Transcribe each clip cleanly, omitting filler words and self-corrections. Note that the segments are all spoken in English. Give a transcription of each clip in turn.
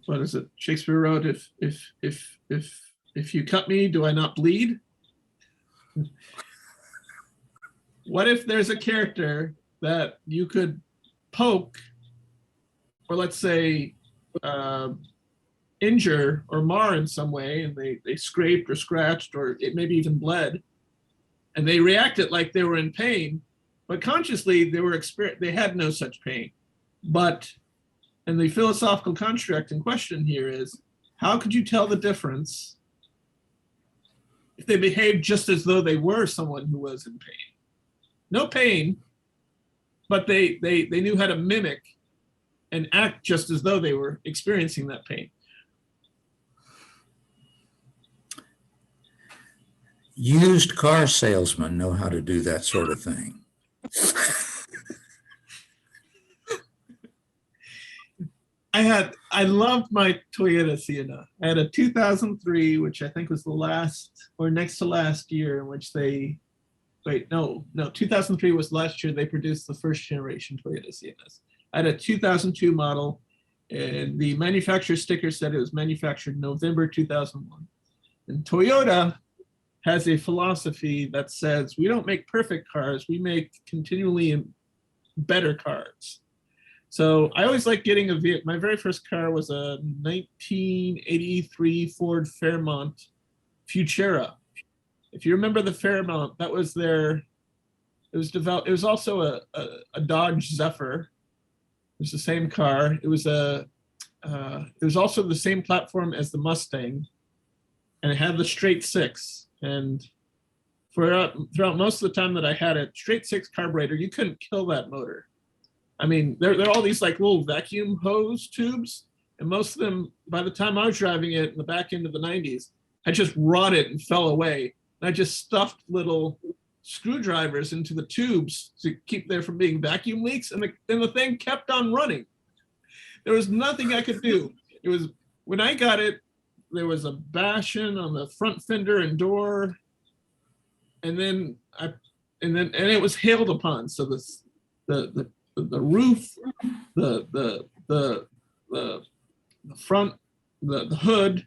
what is it? Shakespeare wrote, if you cut me, do I not bleed? What if there's a character that you could poke, or let's say injure or mar in some way, and they scraped or scratched, or it maybe even bled, and they reacted like they were in pain, but consciously they had no such pain. But, and the philosophical construct in question here is, how could you tell the difference if they behaved just as though they were someone who was in pain? No pain, but they knew how to mimic and act just as though they were experiencing that pain. Used car salesmen know how to do that sort of thing. I loved my Toyota Sienna. I had a 2003, which I think was the last or next to last year in which they, 2003 was last year they produced the first generation Toyota Siennas. I had a 2002 model, and the manufacturer sticker said it was manufactured November 2001. And Toyota has a philosophy that says, we don't make perfect cars, we make continually better cars. So I always like getting a vehicle. My very first car was a 1983 Ford Fairmont Futura. If you remember the Fairmont, that was it was developed, it was also a Dodge Zephyr. It was the same car. It was also the same platform as the Mustang, and it had the straight six. And throughout most of the time that I had it, straight six carburetor, you couldn't kill that motor. I mean, they're all these like little vacuum hose tubes, and most of them, by the time I was driving it in the back end of the 90s, had just rotted and fell away. And I just stuffed little screwdrivers into the tubes to keep there from being vacuum leaks, and the thing kept on running. There was nothing I could do. It was, when I got it, there was a bashing on the front fender and door, and then it was hailed upon. So the roof, the front, the hood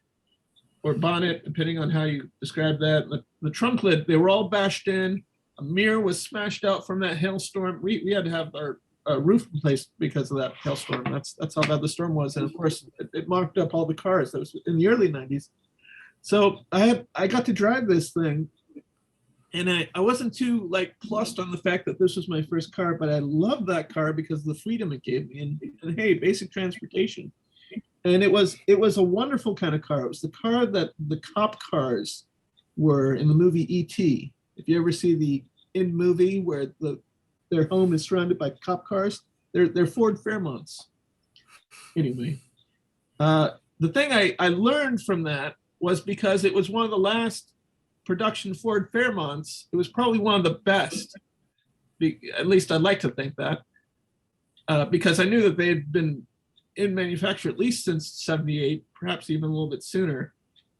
or bonnet, depending on how you describe that, the trunk lid, they were all bashed in. A mirror was smashed out from that hailstorm. We had to have our roof replaced because of that hailstorm. That's how bad the storm was, and of course it marked up all the cars. That was in the early 90s. So I got to drive this thing, and I wasn't too like plussed on the fact that this was my first car, but I loved that car because of the freedom it gave me, and hey, basic transportation. And it was a wonderful kind of car. It was the car that the cop cars were in the movie E.T. If you ever see the in movie where their home is surrounded by cop cars, they're Ford Fairmonts. Anyway, the thing I learned from that was, because it was one of the last production Ford Fairmonts, it was probably one of the best. At least I'd like to think that, because I knew that they had been in manufacture at least since '78, perhaps even a little bit sooner.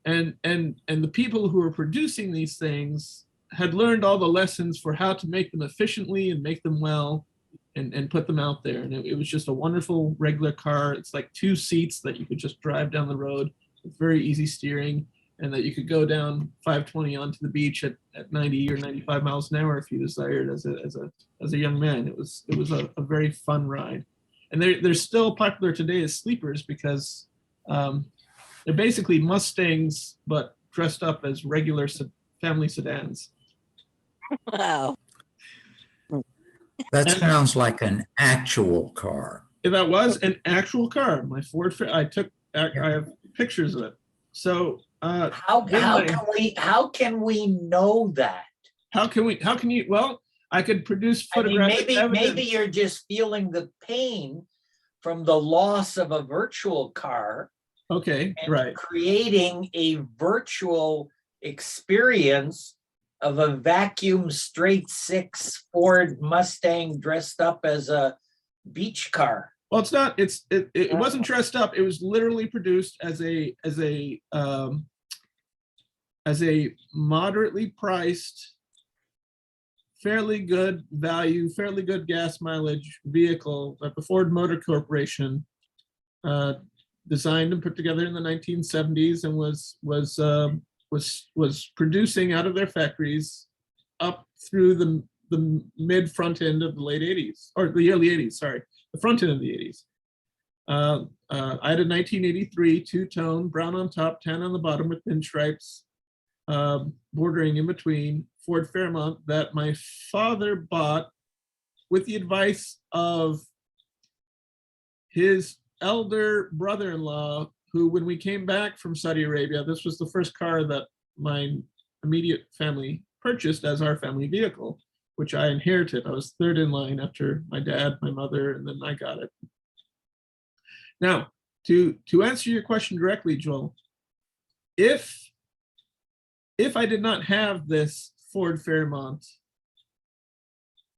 And the people who were producing these things had learned all the lessons for how to make them efficiently and make them well, and put them out there. And it was just a wonderful regular car. It's like 2 seats that you could just drive down the road with very easy steering, and that you could go down 520 onto the beach at 90 or 95 miles an hour if you desired as a young man. It was a very fun ride. And they're still popular today as sleepers, because they're basically Mustangs, but dressed up as regular family sedans. Wow. That sounds like an actual car. That was an actual car. My Ford. I have pictures of it. So how can we know that? How can you? Well, I could produce photographic evidence. Maybe you're just feeling the pain from the loss of a virtual car. Okay, and right. Creating a virtual experience of a vacuum straight six Ford Mustang dressed up as a beach car. Well, it's not. It wasn't dressed up. It was literally produced as a moderately priced, fairly good value, fairly good gas mileage vehicle that the Ford Motor Corporation designed and put together in the 1970s and was producing out of their factories up through the mid front end of the late 80s, or the early 80s, sorry, the front end of the 80s. I had a 1983 two-tone, brown on top, tan on the bottom with pinstripes, bordering in between, Ford Fairmont that my father bought with the advice of his elder brother-in-law, who, when we came back from Saudi Arabia, this was the first car that my immediate family purchased as our family vehicle, which I inherited. I was third in line after my dad, my mother, and then I got it. Now, to answer your question directly, Joel, if I did not have this Ford Fairmont,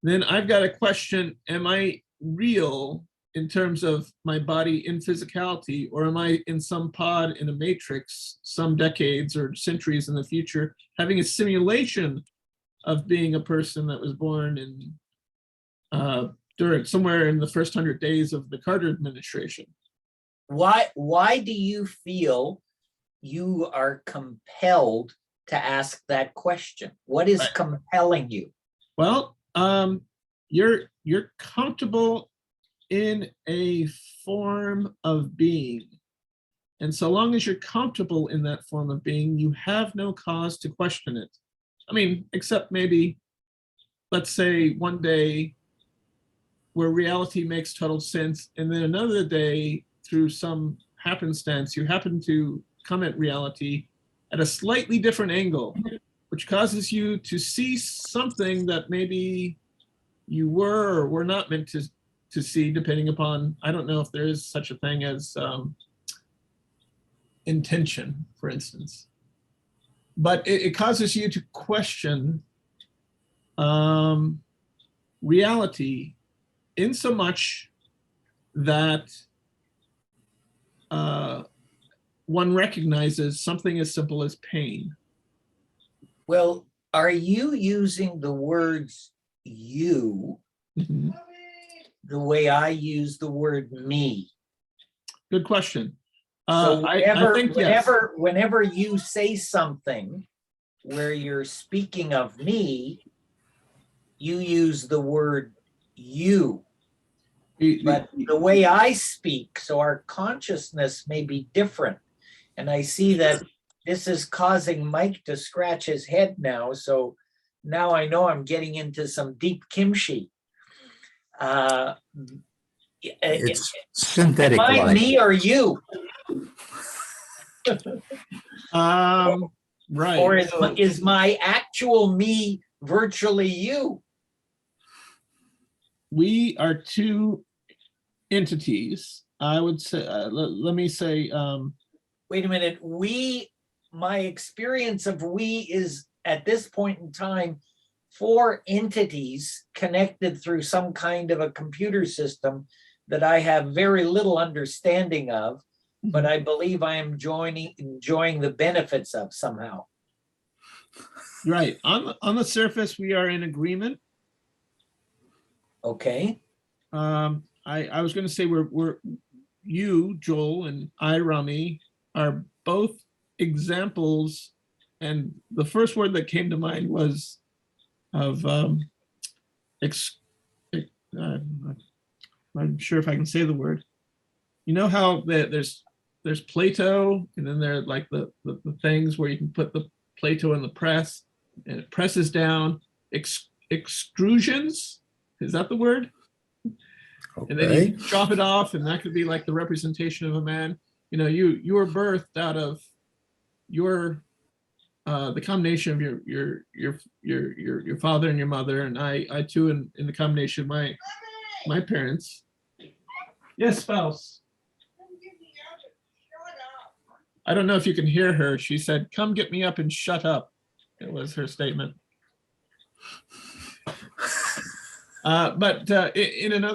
then I've got a question: am I real in terms of my body in physicality, or am I in some pod in a matrix some decades or centuries in the future, having a simulation of being a person that was born in during somewhere in the first 100 days of the Carter administration? Why do you feel you are compelled to ask that question? What is compelling you? Well, you're comfortable in a form of being. And so long as you're comfortable in that form of being, you have no cause to question it. I mean, except maybe, let's say one day where reality makes total sense, and then another day through some happenstance, you happen to come at reality at a slightly different angle, which causes you to see something that maybe you were or were not meant to see, depending upon, I don't know if there is such a thing as intention, for instance. But it causes you to question reality in so much that one recognizes something as simple as pain. Well, are you using the words you Mm-hmm. the way I use the word me? Good question. So I think yes. whenever you say something where you're speaking of me, you use the word you. But the way I speak, so our consciousness may be different. And I see that this is causing Mike to scratch his head now. So now I know I'm getting into some deep kimchi. It's synthetic Am I light. me or you? Right. Or is my actual me virtually you? We are two entities. I would say, let me say, Wait a minute. My experience of we is at this point in time, 4 entities connected through some kind of a computer system that I have very little understanding of, but I believe I am enjoying the benefits of somehow. right. On the surface, we are in agreement. Okay. I was going to say we're you, Joel, and I, Rami, are both examples, and the first word that came to mind was of I'm not sure if I can say the word. You know how there's Play-Doh, and then there are like the things where you can put the Play-Doh in the press, and it presses down. Extrusions, is that the word? Okay. And then you chop it off, and that could be like the representation of a man. You know, you were birthed out of your the combination of your father and your mother, and I too in the combination of my parents. Yes, spouse. I don't know if you can hear her. She said, "Come get me up and shut up." It was her statement. But in another